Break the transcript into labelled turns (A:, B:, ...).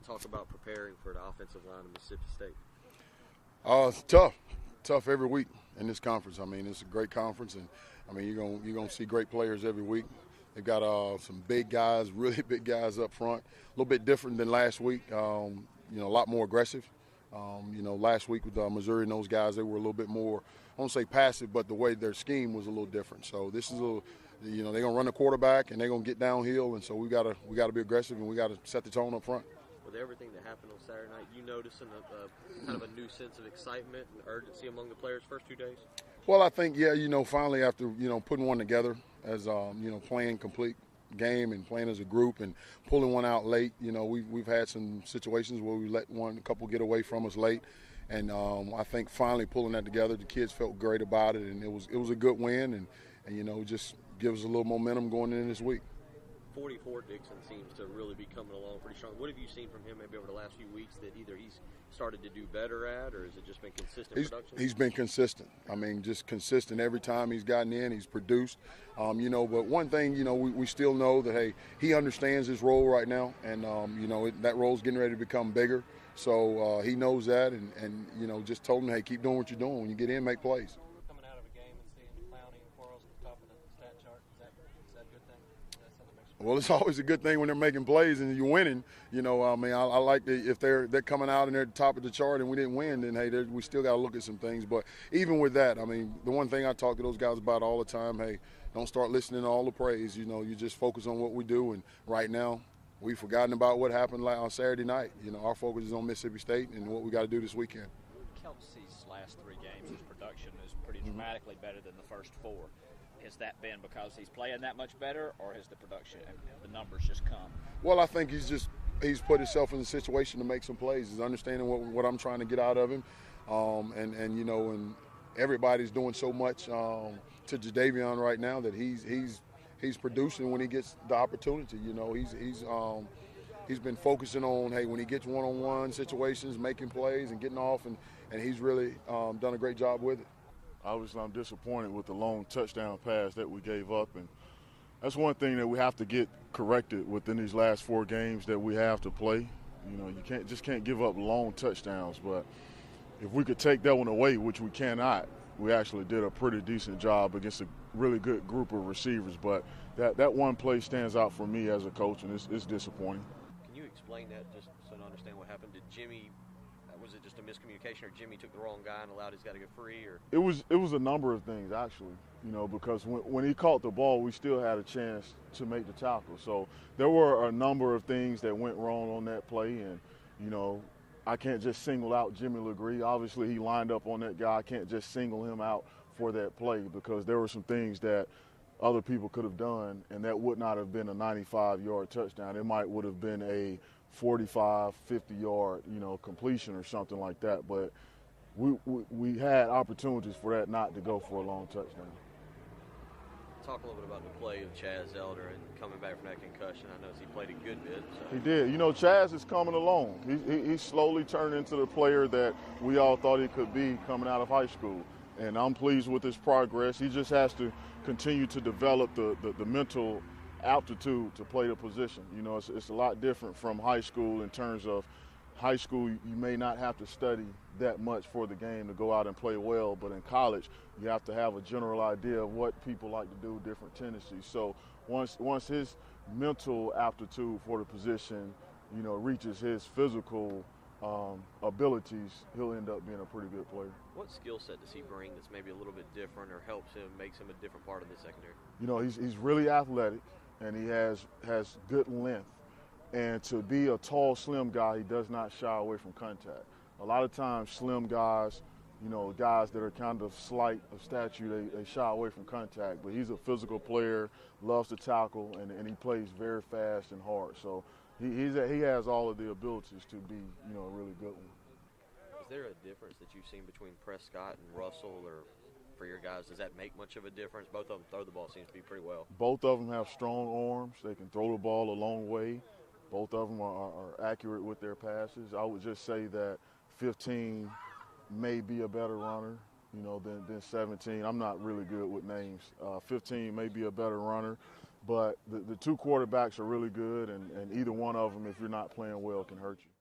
A: talk about preparing for the offensive line of Mississippi State?
B: It's tough every week in this conference. I mean, it's a great conference, and I mean you're gonna see great players every week. They've got some big guys, really big guys up front. A little bit different than last week. A lot more aggressive. Last week with Missouri and those guys, they were a little bit more, I won't say passive, but the way their scheme was a little different. So this is they're gonna run the quarterback and they're gonna get downhill, and so we gotta be aggressive and we gotta set the tone up front.
A: With everything that happened on Saturday night, you noticing a kind of a new sense of excitement and urgency among the players first 2 days?
B: Well, I think finally after putting one together as playing complete game and playing as a group and pulling one out late. We've had some situations where we let a couple get away from us late, and I think finally pulling that together, the kids felt great about it, and it was a good win, and just gives us a little momentum going into this week.
A: 44 Dixon seems to really be coming along pretty strong. What have you seen from him maybe over the last few weeks that either he's started to do better at, or has it just been consistent production?
B: He's been consistent. I mean, just consistent every time he's gotten in. He's produced. But one thing, we still know that, hey, he understands his role right now, and, that role's getting ready to become bigger. So he knows that, and just told him, hey, keep doing what you're doing. When you get in, make plays.
C: Coming out of a game and seeing Clowney and Quarles at the top of the stat chart, is that a good thing?
B: Well, it's always a good thing when they're making plays and you're winning. I like if they're coming out and they're at the top of the chart and we didn't win, then, hey, we still got to look at some things. But even with that, I mean, the one thing I talk to those guys about all the time, hey, don't start listening to all the praise. You just focus on what we do. And right now, we've forgotten about what happened on Saturday night. Our focus is on Mississippi State and what we got to do this weekend.
D: Kelsey's last 3 games, his production is pretty dramatically better than the first 4. Has that been because he's playing that much better, or has the production and the numbers just come?
B: Well, I think he's put himself in a situation to make some plays. He's understanding what I'm trying to get out of him, and everybody's doing so much to Jadavion right now that he's producing when he gets the opportunity. He's been focusing on, hey, when he gets one-on-one situations, making plays and getting off, and he's really done a great job with it.
E: Obviously, I'm disappointed with the long touchdown pass that we gave up, and that's one thing that we have to get corrected within these last 4 games that we have to play. You can't give up long touchdowns, but if we could take that one away, which we cannot, we actually did a pretty decent job against a really good group of receivers. But that one play stands out for me as a coach, and it's disappointing.
A: Can you explain that just so to understand what happened? Did Jimmy? Was it just a miscommunication, or Jimmy took the wrong guy and allowed his guy to go free? Or
E: it was a number of things actually, because when he caught the ball, we still had a chance to make the tackle. So there were a number of things that went wrong on that play, and I can't just single out Jimmy Legree. Obviously, he lined up on that guy. I can't just single him out for that play because there were some things that other people could have done, and that would not have been a 95-yard touchdown. It would have been a 45, 50-yard, completion or something like that. But we had opportunities for that not to go for a long touchdown.
A: Talk a little bit about the play of Chaz Elder and coming back from that concussion. I know he played a good bit. So.
E: He did. Chaz is coming along. He's slowly turned into the player that we all thought he could be coming out of high school. And I'm pleased with his progress. He just has to continue to develop the mental aptitude to play the position. It's a lot different from high school in terms of high school, you may not have to study that much for the game to go out and play well, but in college, you have to have a general idea of what people like to do, different tendencies. So once his mental aptitude for the position, reaches his physical abilities, he'll end up being a pretty good player.
A: What skill set does he bring that's maybe a little bit different or helps him, makes him a different part of the secondary?
E: He's really athletic, and he has good length. And to be a tall, slim guy, he does not shy away from contact. A lot of times, slim guys, guys that are kind of slight of stature, they shy away from contact. But he's a physical player, loves to tackle, and he plays very fast and hard. So he has all of the abilities to be, a really good one.
A: Is there a difference that you've seen between Prescott and Russell, or for your guys, does that make much of a difference? Both of them throw the ball, seems to be pretty well.
E: Both of them have strong arms. They can throw the ball a long way. Both of them are accurate with their passes. I would just say that 15 may be a better runner, than 17. I'm not really good with names. 15 may be a better runner, But the two quarterbacks are really good, and either one of them, if you're not playing well, can hurt you.